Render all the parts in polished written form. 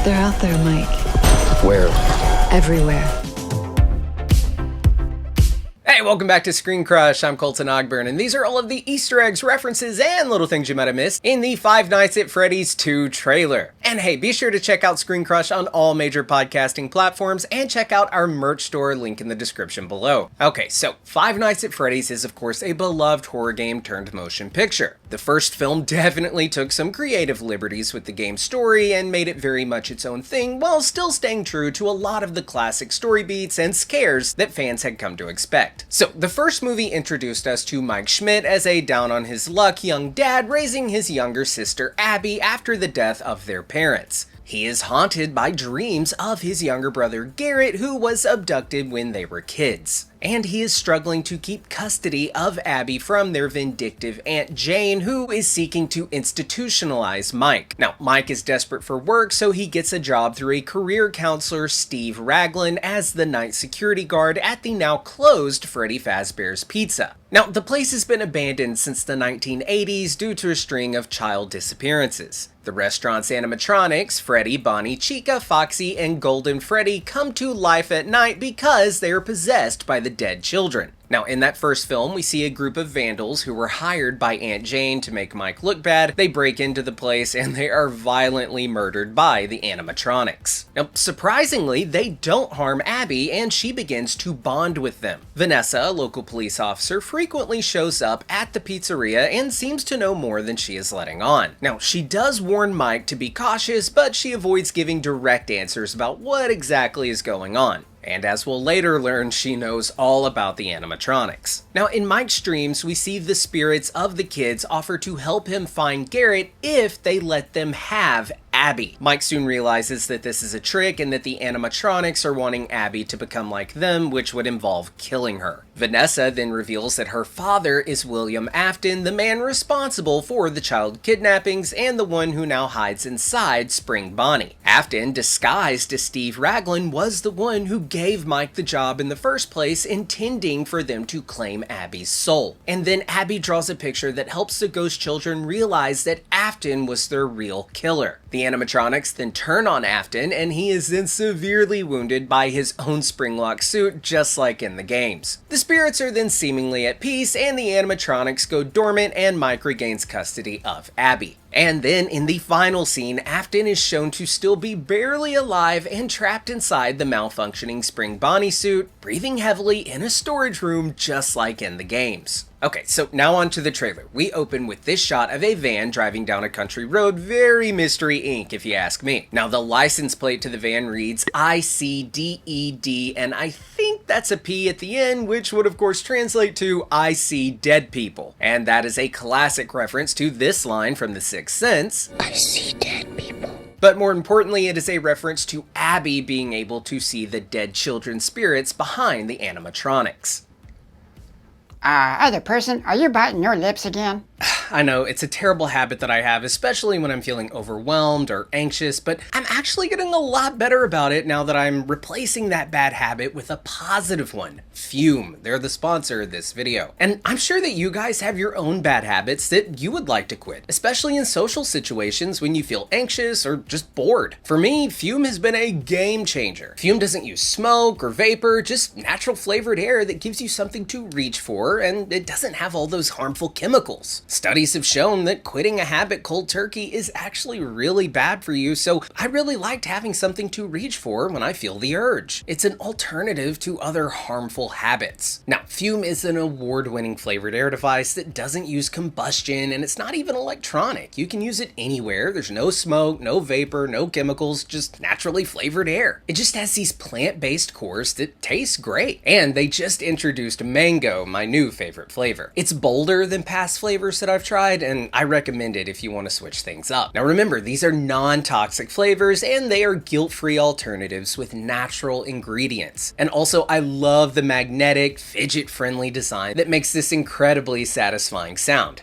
They're out there, Mike. Where? Everywhere. Hey, welcome back to ScreenCrush. I'm Colton Ogburn, and these are all of the Easter eggs, references, and little things you might have missed in the Five Nights at Freddy's 2 trailer. And hey, be sure to check out ScreenCrush on all major podcasting platforms and check out our merch store, link in the description below. Okay, so Five Nights at Freddy's is of course a beloved horror game turned motion picture. The first film definitely took some creative liberties with the game's story and made it very much its own thing, while still staying true to a lot of the classic story beats and scares that fans had come to expect. So, the first movie introduced us to Mike Schmidt as a down-on-his-luck young dad raising his younger sister Abby after the death of their parents. He is haunted by dreams of his younger brother Garrett, who was abducted when they were kids. And he is struggling to keep custody of Abby from their vindictive Aunt Jane, who is seeking to institutionalize Mike. Now, Mike is desperate for work, so he gets a job through a career counselor, Steve Raglan, as the night security guard at the now closed Freddy Fazbear's Pizza. Now, the place has been abandoned since the 1980s due to a string of child disappearances. The restaurant's animatronics, Freddy, Bonnie, Chica, Foxy, and Golden Freddy, come to life at night because they are possessed by the dead children. Now, in that first film, we see a group of vandals who were hired by Aunt Jane to make Mike look bad. They break into the place and they are violently murdered by the animatronics. Now, surprisingly, they don't harm Abby and she begins to bond with them. Vanessa, a local police officer, frequently shows up at the pizzeria and seems to know more than she is letting on. Now, she does warn Mike to be cautious, but she avoids giving direct answers about what exactly is going on. And as we'll later learn, she knows all about the animatronics. Now, in Mike's dreams, we see the spirits of the kids offer to help him find Garrett if they let them have Abby. Mike soon realizes that this is a trick and that the animatronics are wanting Abby to become like them, which would involve killing her. Vanessa then reveals that her father is William Afton, the man responsible for the child kidnappings and the one who now hides inside Spring Bonnie. Afton, disguised as Steve Raglan, was the one who gave Mike the job in the first place, intending for them to claim Abby's soul. And then Abby draws a picture that helps the ghost children realize that Afton was their real killer. The animatronics then turn on Afton, and he is then severely wounded by his own springlock suit, just like in the games. The spirits are then seemingly at peace, and the animatronics go dormant, and Mike regains custody of Abby. And then in the final scene, Afton is shown to still be barely alive and trapped inside the malfunctioning Spring Bonnie suit, breathing heavily in a storage room just like in the games. Okay, so now on to the trailer. We open with this shot of a van driving down a country road, very Mystery Inc. if you ask me. Now the license plate to the van reads ICDED, and I think that's a P at the end, which would of course translate to I see dead people. And that is a classic reference to this line from The Sixth Sense, I see dead people. But more importantly, it is a reference to Abby being able to see the dead children's spirits behind the animatronics. Other person, are you biting your lips again? I know, it's a terrible habit that I have, especially when I'm feeling overwhelmed or anxious, but I'm actually getting a lot better about it now that I'm replacing that bad habit with a positive one. Fume. They're the sponsor of this video. And I'm sure that you guys have your own bad habits that you would like to quit, especially in social situations when you feel anxious or just bored. For me, Fume has been a game changer. Fume doesn't use smoke or vapor, just natural flavored air that gives you something to reach for, and it doesn't have all those harmful chemicals. Studies have shown that quitting a habit cold turkey is actually really bad for you, so I really liked having something to reach for when I feel the urge. It's an alternative to other harmful habits. Now, Fume is an award-winning flavored air device that doesn't use combustion, and it's not even electronic. You can use it anywhere. There's no smoke, no vapor, no chemicals, just naturally flavored air. It just has these plant-based cores that taste great. And they just introduced mango, my new favorite flavor. It's bolder than past flavors that I've tried, and I recommend it if you want to switch things up. Now remember, these are non-toxic flavors, and they are guilt-free alternatives with natural ingredients. And also, I love the magnetic, fidget-friendly design that makes this incredibly satisfying sound.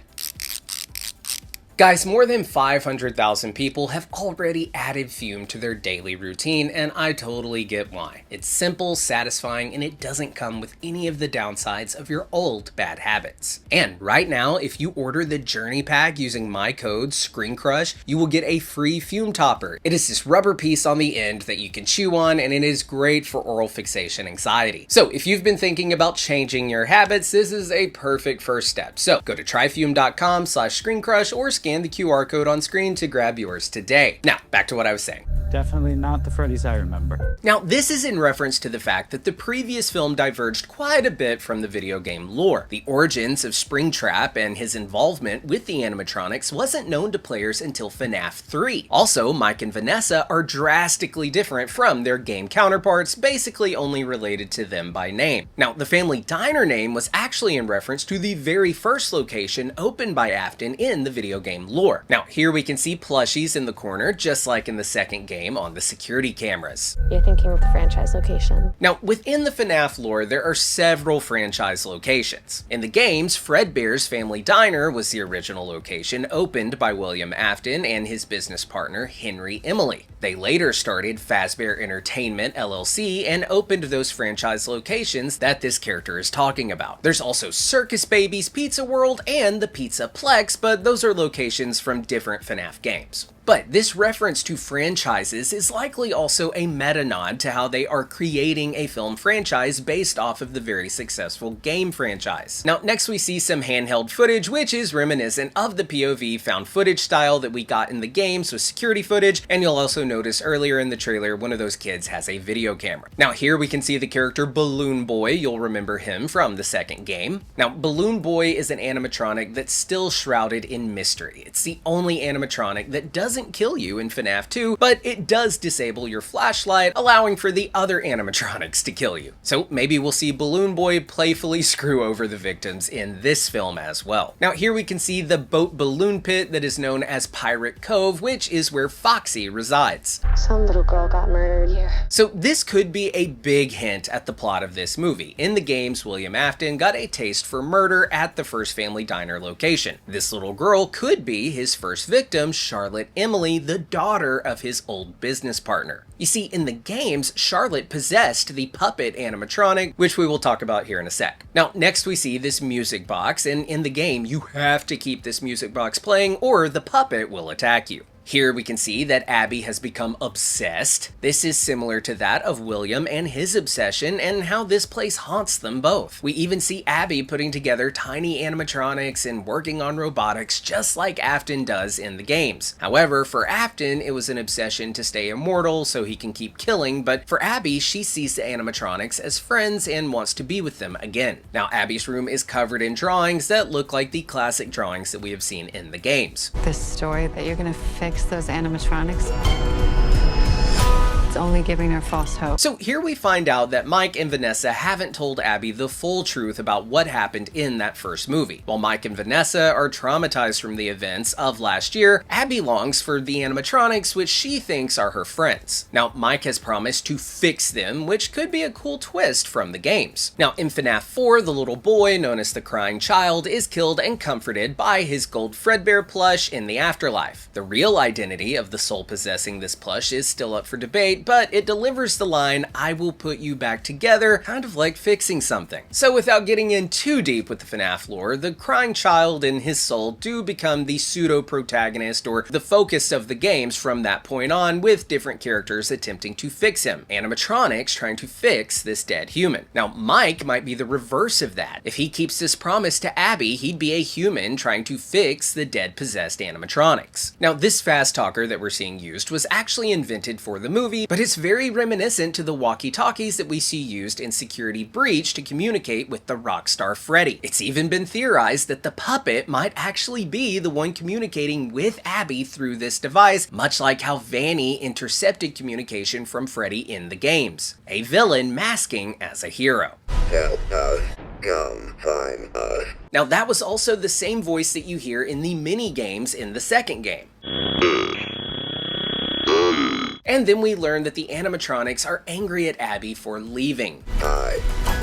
Guys, more than 500,000 people have already added fume to their daily routine, and I totally get why. It's simple, satisfying, and it doesn't come with any of the downsides of your old bad habits. And right now, if you order the Journey Pack using my code ScreenCrush, you will get a free fume topper. It is this rubber piece on the end that you can chew on, and it is great for oral fixation anxiety. So if you've been thinking about changing your habits, this is a perfect first step. So go to tryfume.com/ScreenCrush or scan the QR code on screen to grab yours today. Now, back to what I was saying. Definitely not the Freddys I remember. Now, this is in reference to the fact that the previous film diverged quite a bit from the video game lore. The origins of Springtrap and his involvement with the animatronics wasn't known to players until FNAF 3. Also, Mike and Vanessa are drastically different from their game counterparts, basically only related to them by name. Now, the family diner name was actually in reference to the very first location opened by Afton in the video game lore. Now, here we can see plushies in the corner, just like in the second game on the security cameras. You're thinking of the franchise location. Now, within the FNAF lore, there are several franchise locations. In the games, Fredbear's Family Diner was the original location, opened by William Afton and his business partner, Henry Emily. They later started Fazbear Entertainment LLC and opened those franchise locations that this character is talking about. There's also Circus Baby's Pizza World and the Pizza Plex, but those are locations from different FNAF games. But this reference to franchises is likely also a meta-nod to how they are creating a film franchise based off of the very successful game franchise. Now, next we see some handheld footage, which is reminiscent of the POV found footage style that we got in the games with security footage, and you'll also notice earlier in the trailer, one of those kids has a video camera. Now, here we can see the character Balloon Boy. You'll remember him from the second game. Now, Balloon Boy is an animatronic that's still shrouded in mystery. It's the only animatronic that doesn't kill you in FNAF 2, but it does disable your flashlight, allowing for the other animatronics to kill you. So maybe we'll see Balloon Boy playfully screw over the victims in this film as well. Now, here we can see the boat balloon pit that is known as Pirate Cove, which is where Foxy resides. Some little girl got murdered here. So this could be a big hint at the plot of this movie. In the games, William Afton got a taste for murder at the first Family Diner location. This little girl could be his first victim, Charlotte Emily, the daughter of his old business partner. You see, in the games, Charlotte possessed the puppet animatronic, which we will talk about here in a sec. Now, next we see this music box, and in the game, you have to keep this music box playing or the puppet will attack you. Here we can see that Abby has become obsessed. This is similar to that of William and his obsession and how this place haunts them both. We even see Abby putting together tiny animatronics and working on robotics just like Afton does in the games. However, for Afton, it was an obsession to stay immortal so he can keep killing, but for Abby, she sees the animatronics as friends and wants to be with them again. Now, Abby's room is covered in drawings that look like the classic drawings that we have seen in the games. This story that you're gonna fix those animatronics, it's only giving her false hope. So here we find out that Mike and Vanessa haven't told Abby the full truth about what happened in that first movie. While Mike and Vanessa are traumatized from the events of last year, Abby longs for the animatronics, which she thinks are her friends. Now, Mike has promised to fix them, which could be a cool twist from the games. Now, in FNAF 4, the little boy, known as the Crying Child, is killed and comforted by his gold Fredbear plush in the afterlife. The real identity of the soul possessing this plush is still up for debate, but it delivers the line, "I will put you back together," kind of like fixing something. So without getting in too deep with the FNAF lore, the Crying Child and his soul do become the pseudo-protagonist or the focus of the games from that point on, with different characters attempting to fix him. Animatronics trying to fix this dead human. Now, Mike might be the reverse of that. If he keeps this promise to Abby, he'd be a human trying to fix the dead possessed animatronics. Now, this fast talker that we're seeing used was actually invented for the movie, but it's very reminiscent to the walkie-talkies that we see used in Security Breach to communicate with the rock star Freddy. It's even been theorized that the puppet might actually be the one communicating with Abby through this device, much like how Vanny intercepted communication from Freddy in the games. A villain masking as a hero. Help us. Come find us. Now, that was also the same voice that you hear in the mini-games in the second game. And then we learn that the animatronics are angry at Abby for leaving. I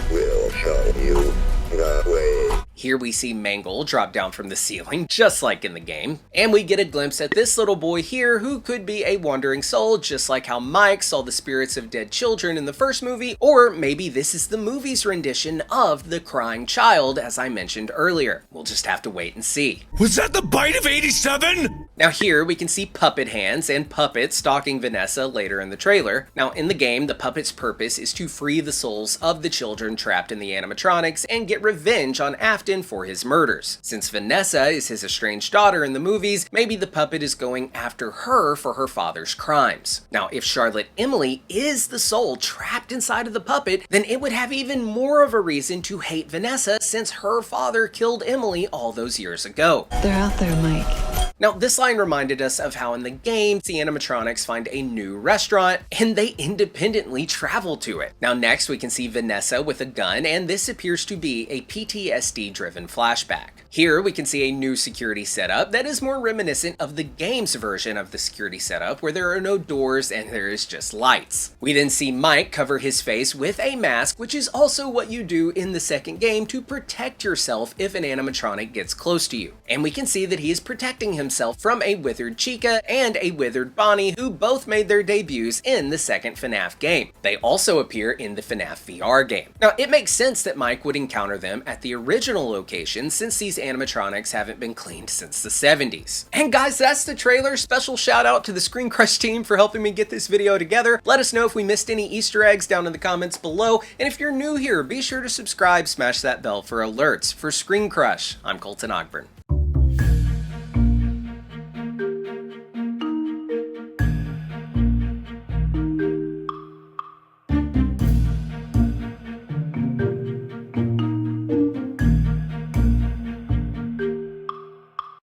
will show you the way. Here we see Mangle drop down from the ceiling, just like in the game. And we get a glimpse at this little boy here who could be a wandering soul, just like how Mike saw the spirits of dead children in the first movie, or maybe this is the movie's rendition of the crying child, as I mentioned earlier. We'll just have to wait and see. Was that the bite of 87? Now here we can see Puppet Hands and Puppet stalking Vanessa later in the trailer. Now in the game, the Puppet's purpose is to free the souls of the children trapped in the animatronics and get revenge on Afton for his murders. Since Vanessa is his estranged daughter in the movies, maybe the Puppet is going after her for her father's crimes. Now if Charlotte Emily is the soul trapped inside of the Puppet, then it would have even more of a reason to hate Vanessa since her father killed Emily all those years ago. They're out there, Mike. Now, this line reminded us of how in the game, the animatronics find a new restaurant and they independently travel to it. Now, next we can see Vanessa with a gun, and this appears to be a PTSD-driven flashback. Here we can see a new security setup that is more reminiscent of the game's version of the security setup, where there are no doors and there is just lights. We then see Mike cover his face with a mask, which is also what you do in the second game to protect yourself if an animatronic gets close to you. And we can see that he is protecting himself from a withered Chica and a withered Bonnie, who both made their debuts in the second FNAF game. They also appear in the FNAF VR game. Now, it makes sense that Mike would encounter them at the original location since these animatronics haven't been cleaned since the 70s. And guys, that's the trailer. Special shout out to the ScreenCrush team for helping me get this video together. Let us know if we missed any Easter eggs down in the comments below. And if you're new here, be sure to subscribe, smash that bell for alerts. For ScreenCrush, I'm Colton Ogburn.